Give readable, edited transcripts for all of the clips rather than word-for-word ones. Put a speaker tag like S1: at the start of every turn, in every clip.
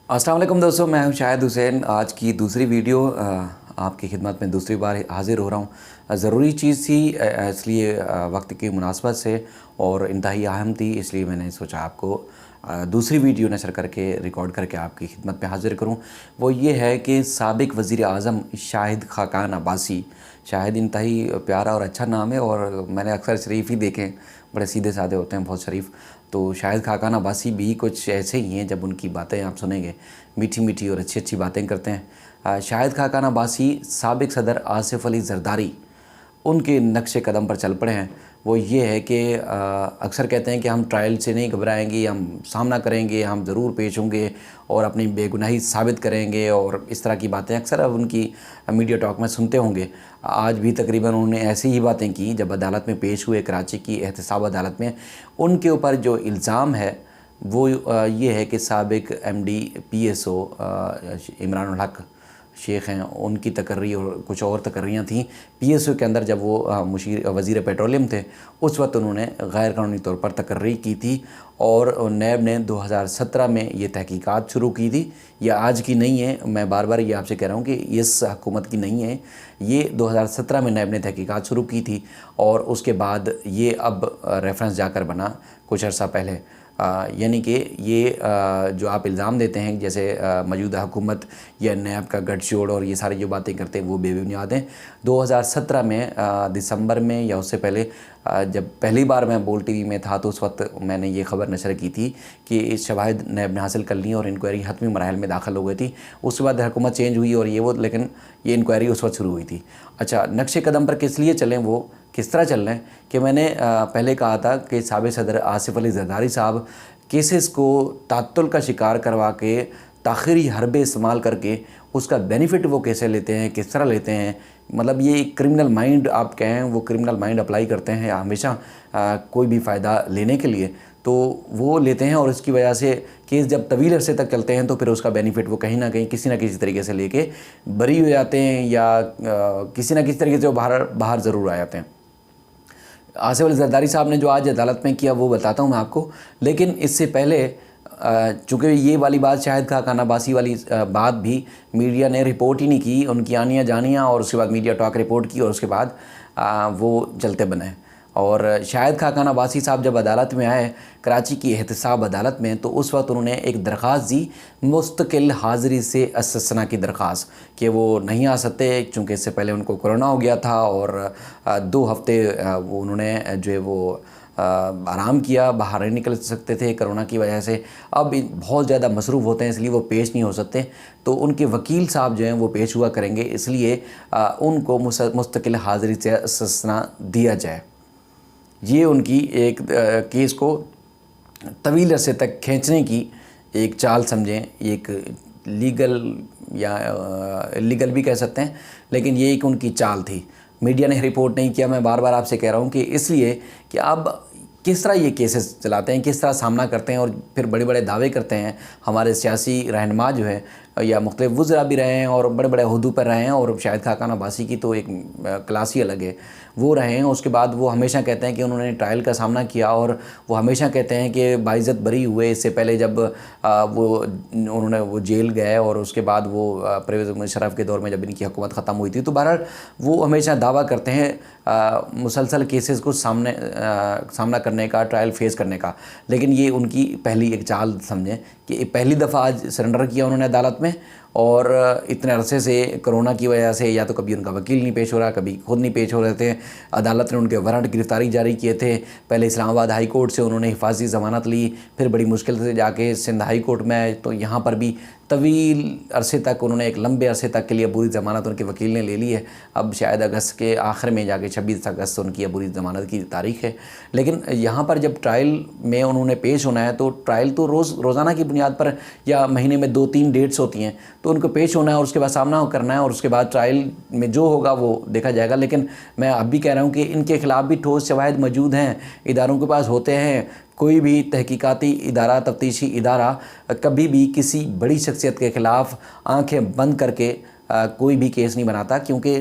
S1: अस्सलाम वालेकुम दोस्तों, मैं हूं शाहिद हुसैन। आज की दूसरी वीडियो आपकी खिदमत में दूसरी बार हाज़िर हो रहा हूं। ज़रूरी चीज़ थी, इसलिए वक्त की मुनासबत से और इंतहाई अहम थी, इसलिए मैंने सोचा आपको दूसरी वीडियो नशर करके रिकॉर्ड करके आपकी खिदमत में हाज़िर करूं। वो ये है कि साबिक़ वज़ीर आज़म शाहिद खाकान अब्बासी। शाहिद इंतहाई प्यारा और अच्छा नाम है और मैंने अक्सर शरीफ ही देखे हैं, बड़े सीधे साधे होते हैं, बहुत शरीफ। तो शाहिद खाकान अब्बासी भी कुछ ऐसे ही हैं, जब उनकी बातें आप सुनेंगे, मीठी मीठी और अच्छी अच्छी बातें करते हैं। शाहिद खाकान अब्बासी साबिक़ सदर आसिफ़ अली ज़रदारी, उनके नक्शे कदम पर चल पड़े हैं। वो ये है कि अक्सर कहते हैं कि हम ट्रायल से नहीं घबराएंगे, हम सामना करेंगे, हम ज़रूर पेश होंगे और अपनी बेगुनाही साबित करेंगे, और इस तरह की बातें अक्सर अब उनकी मीडिया टॉक में सुनते होंगे। आज भी तकरीबन उन्होंने ऐसी ही बातें की जब अदालत में पेश हुए, कराची की एहतसाब अदालत में। उनके ऊपर जो इल्ज़ाम है वो ये है कि साबिक़ MD PSO इमरान हक शेख हैं, उनकी तकर्री और कुछ और तकर्रियाँ थीं PSO के अंदर। जब वो मुशीर वज़ीर पेट्रोलियम थे, उस वक्त उन्होंने गैर कानूनी तौर पर तकर्री की थी और नैब ने 2017 में ये तहकीकात शुरू की थी। ये आज की नहीं है, मैं बार बार ये आपसे कह रहा हूँ कि इस हुकूमत की नहीं है, ये 2017 में नैब ने तहकीकात शुरू की थी और उसके बाद ये अब रेफरेंस जाकर बना कुछ अर्सा पहले। यानी कि ये जो आप इल्ज़ाम देते हैं, जैसे मौजूदा हुकूमत या नैब का गठजोड़ और ये सारी जो बातें करते हैं, वो बेबुनियाद हैं। 2017 में दिसंबर में या उससे पहले जब पहली बार मैं बोल TV में था, तो उस वक्त मैंने ये ख़बर नशर की थी कि शवाहिद नैब ने हासिल कर ली और इंक्वायरी हतमी मराहल में दाखिल हो गई थी। उसके बाद हुकूमत चेंज हुई और ये वो, लेकिन ये इंक्वायरी उस वक्त शुरू हुई थी। अच्छा, नक्शे कदम पर किस लिए चलें, वो किस तरह चल रहे हैं कि मैंने पहले कहा था कि साबिक़ सदर आसिफ़ अली ज़रदारी साहब केसेस को तात्तुल का शिकार करवा के ताख़ीरी हरबे इस्तेमाल करके उसका बेनिफिट वो कैसे लेते हैं, किस तरह लेते हैं। मतलब ये एक क्रिमिनल माइंड आप कहें, वो क्रिमिनल माइंड अप्लाई करते हैं हमेशा कोई भी फ़ायदा लेने के लिए, तो वो लेते हैं और इसकी वजह से केस जब तवील अरसे तक चलते हैं तो फिर उसका बेनिफिट वो कहीं ना कहीं किसी न किसी तरीके से लेके बरी हो जाते हैं या किसी न किसी तरीके से वो बाहर ज़रूर आ जाते हैं। आसिफ़ अली ज़रदारी साहब ने जो आज अदालत में किया वो बताता हूँ मैं आपको, लेकिन इससे पहले चूँकि ये वाली बात शाहिद खाकान अब्बासी वाली बात भी मीडिया ने रिपोर्ट ही नहीं की, उनकी आनियाँ जानियाँ और उसके बाद मीडिया टॉक रिपोर्ट की और उसके बाद वो चलते बने। और शाहिद खाकान अब्बासी साहब जब अदालत में आए, कराची की एहतसाब अदालत में, तो उस वक्त उन्होंने एक दरख्वास्त दी, मुस्तकिल हाज़िरी से इस्तिस्ना की दरख्वास्त, कि वो नहीं आ सकते चूँकि इससे पहले उनको कोरोना हो गया था और 2 हफ़्ते वो उन्होंने जो है वो आराम किया, बाहर नहीं निकल सकते थे कोरोना की वजह से। अब बहुत ज़्यादा मसरूफ़ होते हैं, इसलिए वो पेश नहीं हो सकते, तो उनके वकील साहब जो हैं वो पेश हुआ करेंगे, इसलिए उनको मुस्तकिल हाज़िरी से इस्तिस्ना दिया जाए। ये उनकी एक केस को तवील अरसे तक खींचने की एक चाल समझें, एक लीगल या इलीगल भी कह सकते हैं, लेकिन ये एक उनकी चाल थी। मीडिया ने रिपोर्ट नहीं किया, मैं बार बार आपसे कह रहा हूँ कि इसलिए कि अब किस तरह ये केसेस चलाते हैं, किस तरह सामना करते हैं और फिर बड़े बड़े दावे करते हैं। हमारे सियासी रहनुमा जो है या मुख्तलिफ वज़रा भी रहे हैं और बड़े बड़े ओहदों पर रहे हैं, और शाहिद खाकान अब्बासी की तो एक क्लास ही अलग है, वो रहे हैं। उसके बाद वो हमेशा कहते हैं कि उन्होंने ट्रायल का सामना किया और वो हमेशा कहते हैं कि बाइज़्ज़त बरी हुए। इससे पहले जब वो जेल गए और उसके बाद वो परवेज़ मुशर्रफ के दौर में जब इनकी हुकूमत ख़त्म हुई थी, तो बहरहाल वो हमेशा दावा करते हैं मुसलसल केसेस को सामना करने का, ट्रायल फेस करने का। लेकिन ये उनकी पहली एक चाल समझें कि पहली दफ़ा आज सरेंडर किया उन्होंने अदालत में, और इतने अरसे से कोरोना की वजह से या तो कभी उनका वकील नहीं पेश हो रहा, कभी खुद नहीं पेश हो रहे थे। अदालत ने उनके वारंट गिरफ्तारी जारी किए थे। पहले इस्लामाबाद हाई कोर्ट से उन्होंने हिफाजती ज़मानत ली, फिर बड़ी मुश्किल से जाके सिंध हाई कोर्ट में आए, तो यहाँ पर भी तवील अरसे तक उन्होंने, एक लंबे अरसे तक के लिए अबूरी ज़मानत उनके वकील ने ले ली है। अब शायद अगस्त के आखिर में जाके 26 अगस्त उनकी अबूरी ज़मानत की तारीख़ है। लेकिन यहाँ पर जब ट्रायल में उन्होंने पेश होना है, तो ट्रायल तो रोज़ाना की बुनियाद पर या महीने में 2-3 डेट्स होती हैं, तो उनको पेश होना है और उसके बाद सामना करना है और उसके बाद ट्रायल में जो होगा वो देखा जाएगा। लेकिन मैं अब भी कह रहा हूँ कि इनके ख़िलाफ़ भी ठोस शवाहिद मौजूद हैं, इदारों के पास होते हैं। कोई भी तहकीकाती इदारा, तफ्तीशी इदारा कभी भी किसी बड़ी शख्सियत के ख़िलाफ़ आंखें बंद करके कोई भी केस नहीं बनाता, क्योंकि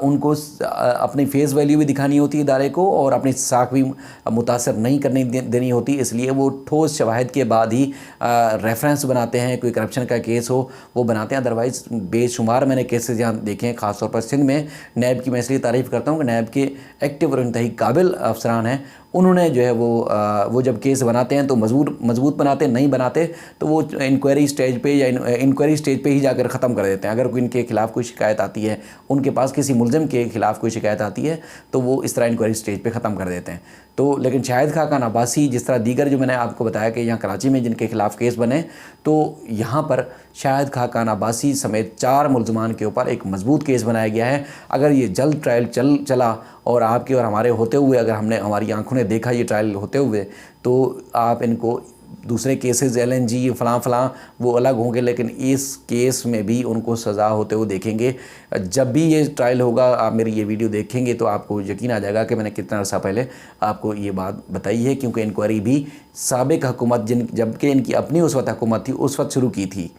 S1: उनको अपनी फेस वैल्यू भी दिखानी होती है इदारे को और अपनी साख भी मुतासर नहीं करने देनी होती, इसलिए वो ठोस शवाहिद के बाद ही रेफरेंस बनाते हैं। कोई करप्शन का केस हो वो बनाते हैं, अदरवाइज़ बेशुमार मैंने केसेस यहाँ देखे हैं, ख़ासतौर पर सिंध में। नैब की मैं इसलिए तारीफ़ करता हूँ कि नैब के एक्टिव और इंतहाई काबिल अफसरान हैं। उन्होंने जो है वो जब केस बनाते हैं तो मजबूत बनाते हैं, नहीं बनाते तो वो इंक्वायरी स्टेज पे या इंक्वायरी स्टेज पे ही जाकर ख़त्म कर देते हैं। अगर कोई इनके खिलाफ़ कोई शिकायत आती है, उनके पास किसी मुलजिम के खिलाफ़ कोई शिकायत आती है, तो वो इस तरह इंक्वायरी स्टेज पे ख़त्म कर देते हैं। तो लेकिन शाहिद खाकान अब्बासी, जिस तरह दीगर जो मैंने आपको बताया कि यहाँ कराची में जिनके खिलाफ़ केस बने, तो यहाँ पर शाहिद खाकान अब्बासी समेत 4 मुलजमान के ऊपर एक मजबूत केस बनाया गया है। अगर ये जल्द ट्रायल चला और आपके और हमारे होते हुए, अगर हमने हमारी आंखों ने देखा ये ट्रायल होते हुए, तो आप इनको दूसरे केसेस LNG फ़लाँ वो अलग होंगे, लेकिन इस केस में भी उनको सज़ा होते हुए देखेंगे। जब भी ये ट्रायल होगा, आप मेरी ये वीडियो देखेंगे तो आपको यकीन आ जाएगा कि मैंने कितना अर्सा पहले आपको ये बात बताई है, क्योंकि इंक्वायरी भी साबिक हुकूमत जबकि इनकी अपनी उस वक्त हुकूमत थी, उस वक्त शुरू की थी।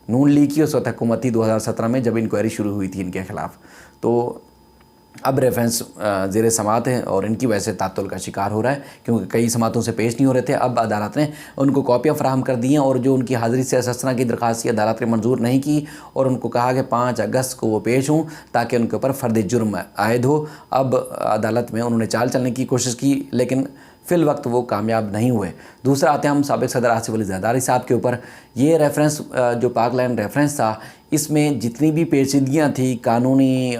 S1: नून लीग की उस वक्त हुकूमत थी 2017 में, जब इंक्वायरी शुरू हुई थी इनके ख़िलाफ़। तो अब रेफरेंस ज़ेर समात है और इनकी वजह से तातुल का शिकार हो रहा है, क्योंकि कई समातों से पेश नहीं हो रहे थे। अब अदालत ने उनको कॉपियाँ फराहम कर दी हैं और जो उनकी हाज़िरी से अससना की दरख्वास्त अदालत ने मंजूर नहीं की और उनको कहा कि 5 अगस्त को वो पेश हों ताकि उनके ऊपर फ़र्द जुर्म आयद हो। अब अदालत में उन्होंने चाल चलने की कोशिश की, लेकिन फ़िल वक्त वो कामयाब नहीं हुए। दूसरा आते हैं हम साबिक सदर आसिफ अली ज़रदारी साहब के ऊपर। ये रेफरेंस जो पाक लैंड रेफरेंस था, इसमें जितनी भी पेचीदगियाँ थी कानूनी,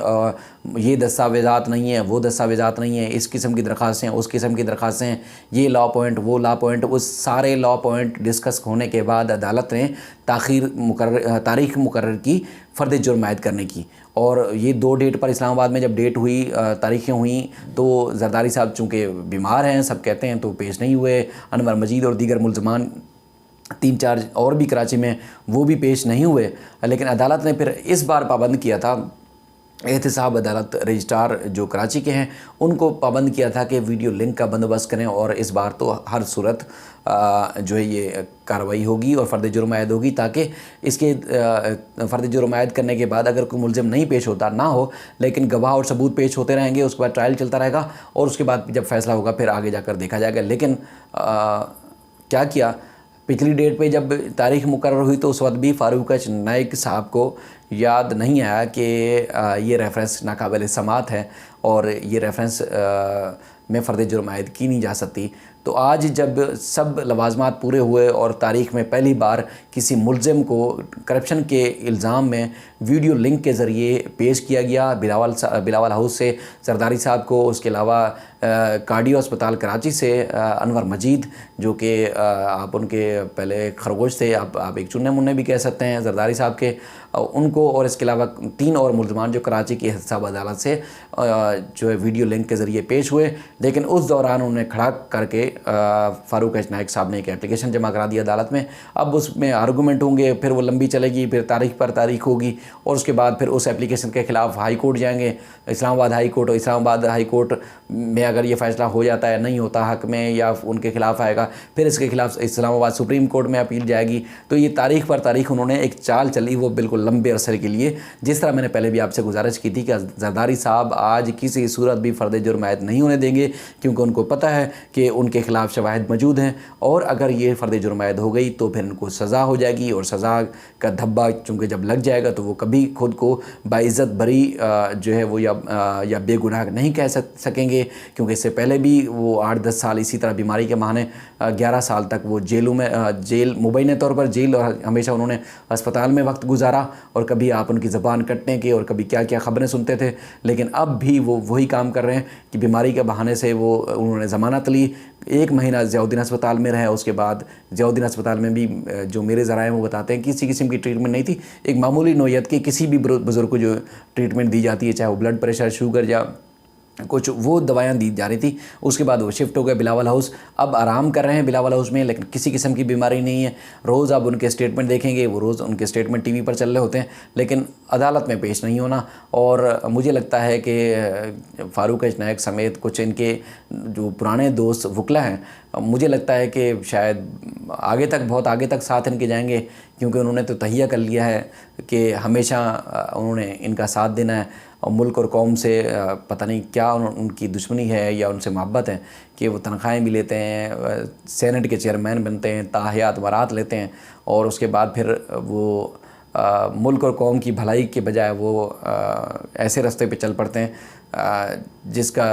S1: ये दस्तावेज़ात नहीं है, वो दस्तावेज़ात नहीं है, इस किस्म की दरख्वास्तें, उस किस्म की दरख्वास्तें, ये लॉ पॉइंट, वो लॉ पॉइंट, उस सारे लॉ पॉइंट डिस्कस होने के बाद अदालत ने तारीख़ मुकर्रर की फ़र्द जुर्म आयद करने की। और ये 2 डेट पर इस्लामाबाद में जब डेट हुई, तारीखें हुई, तो जरदारी साहब चूँकि बीमार हैं सब कहते हैं, तो पेश नहीं हुए। अनवर मजीद और दीगर मुलजमान 3-4 और भी कराची में, वो भी पेश नहीं हुए। लेकिन अदालत ने फिर इस बार पाबंद किया था, एहतसाब अदालत रजिस्ट्रार जो कराची के हैं उनको पाबंद किया था कि वीडियो लिंक का बंदोबस्त करें, और इस बार तो हर सूरत जो है ये कार्रवाई होगी और फ़र्द जुर्म आयद होगी, ताकि इसके फ़र्द जुर्म आयद करने के बाद अगर कोई मुलजिम नहीं पेश होता ना हो, लेकिन गवाह और सबूत पेश होते रहेंगे, उसके बाद ट्रायल चलता रहेगा और उसके बाद जब फ़ैसला होगा फिर आगे जाकर देखा जाएगा। लेकिन क्या किया, पिछली डेट पे जब तारीख़ मुकर्रर हुई तो उस वक्त भी फ़ारूक नाइक साहब को याद नहीं आया कि ये रेफरेंस नाकाबिल समात है और ये रेफरेंस में फ़र्द जुर्म आयद की नहीं जा सकती। तो आज जब सब लवाजमात पूरे हुए और तारीख़ में पहली बार किसी मुलजिम को करप्शन के इल्ज़ाम में वीडियो लिंक के ज़रिए पेश किया गया, बिलावल हाउस से जरदारी साहब को, उसके अलावा कार्डियो अस्पताल कराची से अनवर मजीद, जो कि आप उनके पहले खरगोश थे, आप एक चुन्ने मुन्ने भी कह सकते हैं जरदारी साहब के, उनको, और इसके अलावा 3 और मुलजमान जो कराची की एहतसाब अदालत से जो है वीडियो लिंक के ज़रिए पेश हुए। लेकिन उस दौरान उन्हें खड़ा करके फ़ारूक नाइक साहब ने एक एप्लीकेशन जमा करा दी अदालत में। अब उसमें आर्गूमेंट होंगे, फिर वो लंबी चलेगी, फिर तारीख पर तारीख होगी और उसके बाद फिर उस एप्लीकेशन के ख़िलाफ़ हाई कोर्ट जाएंगे, इस्लामाबाद हाई कोर्ट, और इस्लामाबाद हाई कोर्ट में अगर ये फ़ैसला हो जाता है, नहीं होता हक़ में या उनके ख़िलाफ़ आएगा, फिर इसके ख़िलाफ़ इस्लामाबाद सुप्रीम कोर्ट में अपील जाएगी। तो ये तारीख़ पर तारीख़ उन्होंने एक चाल चली, वो बिल्कुल लंबे अरसे के लिए। जिस तरह मैंने पहले भी आपसे गुजारिश की थी कि जरदारी साहब आज किसी सूरत भी फ़र्द जुर्म आयद नहीं होने देंगे, क्योंकि उनको पता है कि उनके ख़िलाफ़ शवाहिद मौजूद हैं और अगर ये फ़र्द जुर्म आयद हो गई तो फिर उनको सज़ा हो जाएगी, और सज़ा का धब्बा चूँकि जब लग जाएगा तो वो कभी खुद को बाइज़्ज़त बरी जो है वो या बेगुनाह नहीं कह सकेंगे, क्योंकि इससे पहले भी वो 8-10 साल इसी तरह बीमारी के बहाने 11 साल तक वो जेलों में जेल मुबैना तौर पर जेल, और हमेशा उन्होंने अस्पताल में वक्त गुजारा, और कभी आप उनकी ज़बान कटने के और कभी क्या क्या ख़बरें सुनते थे। लेकिन अब भी वो वही काम कर रहे हैं कि बीमारी के बहाने से वो उन्होंने ज़मानत ली, 1 महीना ज़ियाउद्दीन अस्पताल में रहे, उसके बाद ज़ियाउद्दीन अस्पताल में भी जो मेरे ज़राए वो बताते हैं किसी किस्म की ट्रीटमेंट नहीं थी। एक मामूली नौयत की किसी भी बुज़ुर्ग को जो ट्रीटमेंट दी जाती है, चाहे वो ब्लड प्रेशर, शुगर या कुछ वो दवाइयाँ दी जा रही थी। उसके बाद वो शिफ्ट हो गए बिलावल हाउस, अब आराम कर रहे हैं बिलावल हाउस में, लेकिन किसी किस्म की बीमारी नहीं है। रोज़ आप उनके स्टेटमेंट देखेंगे, वो रोज़ उनके स्टेटमेंट टीवी पर चल रहे होते हैं, लेकिन अदालत में पेश नहीं होना। और मुझे लगता है कि फारूक नायक समेत कुछ इनके जो पुराने दोस्त वकला हैं, मुझे लगता है कि शायद आगे तक, बहुत आगे तक साथ इनके जाएंगे, क्योंकि उन्होंने तो तहिया कर लिया है कि हमेशा उन्होंने इनका साथ देना है। और मुल्क और कौम से पता नहीं क्या उनकी दुश्मनी है या उनसे मोहब्बत है कि वो तनख्वाहें भी लेते हैं, सेनेट के चेयरमैन बनते हैं, ताहयात बारात लेते हैं, और उसके बाद फिर वो मुल्क और कौम की भलाई के बजाय वो ऐसे रास्ते पे चल पड़ते हैं जिसका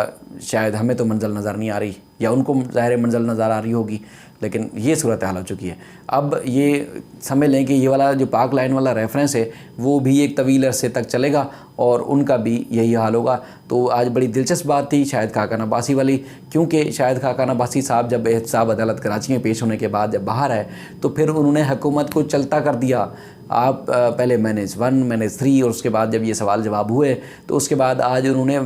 S1: शायद हमें तो मंजिल नज़र नहीं आ रही, या उनको ज़ाहिर मंजिल नज़र आ रही होगी, लेकिन ये सूरत हाल हो चुकी है। अब ये समझ लें कि ये वाला जो पाक लाइन वाला रेफरेंस है वो भी एक तवील अरसे तक चलेगा और उनका भी यही हाल होगा। तो आज बड़ी दिलचस्प बात थी शाहिद खाकान अब्बासी वाली, क्योंकि शाहिद खाकान अब्बासी साहब जब एहतसाब अदालत कराची में पेश होने के बाद जब बाहर आए तो फिर उन्होंने हुकूमत को चलता कर दिया। आप पहले -1 -3 और उसके बाद जब ये सवाल जवाब हुए तो उसके बाद आज उन्होंने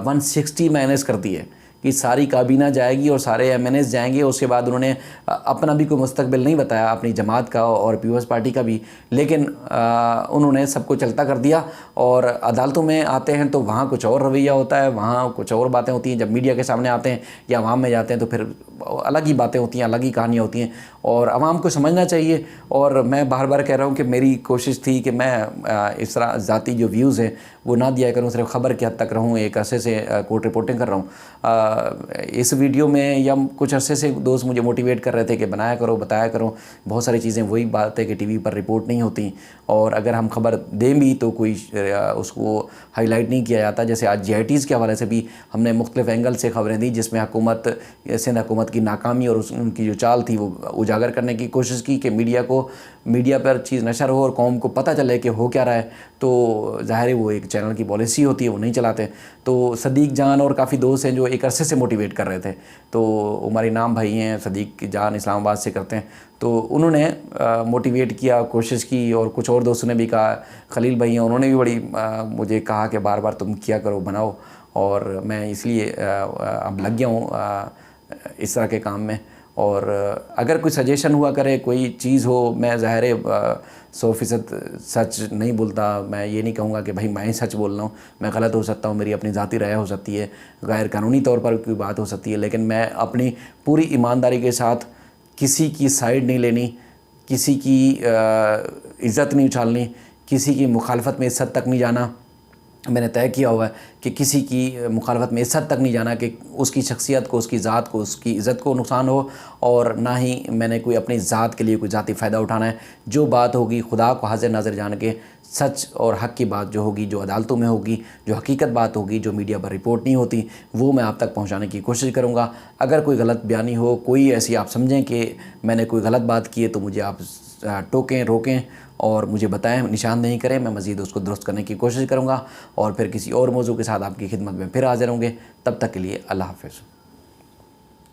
S1: 160 मैनेज कर दिए कि सारी काबीना जाएगी और सारे MNAs जाएंगे। उसके बाद उन्होंने अपना भी कोई मुस्तकबिल नहीं बताया, अपनी जमात का और पीपल्स पार्टी का भी, लेकिन उन्होंने सबको चलता कर दिया। और अदालतों में आते हैं तो वहाँ कुछ और रवैया होता है, वहाँ कुछ और बातें होती हैं। जब मीडिया के सामने आते हैं या अवाम में जाते हैं तो फिर अलग ही बातें होती हैं, अलग ही कहानियाँ होती हैं, और अवाम को समझना चाहिए। और मैं बार बार कह रहा हूँ कि मेरी कोशिश थी कि मैं इस तरह ज़ाती जो व्यूज़ हैं वो ना दिया करूँ, सिर्फ ख़बर के हद तक रहूँ। एक अरसे से कोर्ट रिपोर्टिंग कर रहा हूँ। इस वीडियो में या कुछ अरसे से दोस्त मुझे मोटिवेट कर रहे थे कि बनाया करो, बताया करो। बहुत सारी चीज़ें वही बात है कि टीवी पर रिपोर्ट नहीं होती, और अगर हम खबर दें भी तो कोई उसको हाईलाइट नहीं किया जाता। जैसे आज GITs के हवाले से भी हमने मुख्तलिफ एंगल से खबरें दी, जिसमें हुकूमत, सिंध हुकूमत की नाकामी और उनकी जो चाल थी वो उजागर करने की कोशिश की कि मीडिया पर चीज़ नशर हो और कौम को पता चले कि हो क्या रहा है। तो ज़ाहिर है वो एक चैनल की पॉलिसी होती है, वो नहीं चलाते। तो सदीक जान और काफ़ी दोस्त हैं जो एक अरसे से मोटिवेट कर रहे थे। तो उमर इनाम भाई हैं, सदीक जान इस्लामाबाद से करते हैं, तो उन्होंने मोटिवेट किया, कोशिश की। और कुछ और दोस्तों ने भी कहा, खलील भाई हैं, उन्होंने भी बड़ी मुझे कहा कि बार बार तुम किया करो, बनाओ। और मैं इसलिए अब लग गया हूँ इस तरह के काम में। और अगर कोई सजेशन हुआ करे, कोई चीज़ हो, मैं ज़ाहिर 100% सच नहीं बोलता। मैं ये नहीं कहूँगा कि भाई मैं सच बोल रहा हूँ, मैं गलत हो सकता हूँ, मेरी अपनी ज़ाती राय हो सकती है, गैर कानूनी तौर पर कोई बात हो सकती है, लेकिन मैं अपनी पूरी ईमानदारी के साथ किसी की साइड नहीं लेनी, किसी की इज़्ज़त नहीं उछालनी, किसी की मुखालफत में इस हद तक नहीं जाना। मैंने तय किया हुआ है कि किसी की मुखालफत में इस हद तक नहीं जाना कि उसकी शख्सियत को, उसकी ज़ात को, उसकी इज़्ज़त को नुकसान हो, और ना ही मैंने कोई अपनी ज़ात के लिए कोई ज़ाती फ़ायदा उठाना है। जो बात होगी खुदा को हाजिर नाज़र जान के, सच और हक़ की बात जो होगी, जो अदालतों में होगी, जो हकीकत बात होगी, जो मीडिया पर रिपोर्ट नहीं होती, वो मैं आप तक पहुँचाने की कोशिश करूँगा। अगर कोई गलत बयानी हो, कोई ऐसी आप समझें कि मैंने कोई गलत बात की है, तो मुझे आप टोकें, रोकें और मुझे बताएं, निशानदेही करें। मैं मज़ीद उसको दुरुस्त करने की कोशिश करूँगा और फिर किसी और मौजू के साथ आपकी खिदमत में फिर हाज़िर होंगे। तब तक के लिए अल्लाह हाफ़िज़।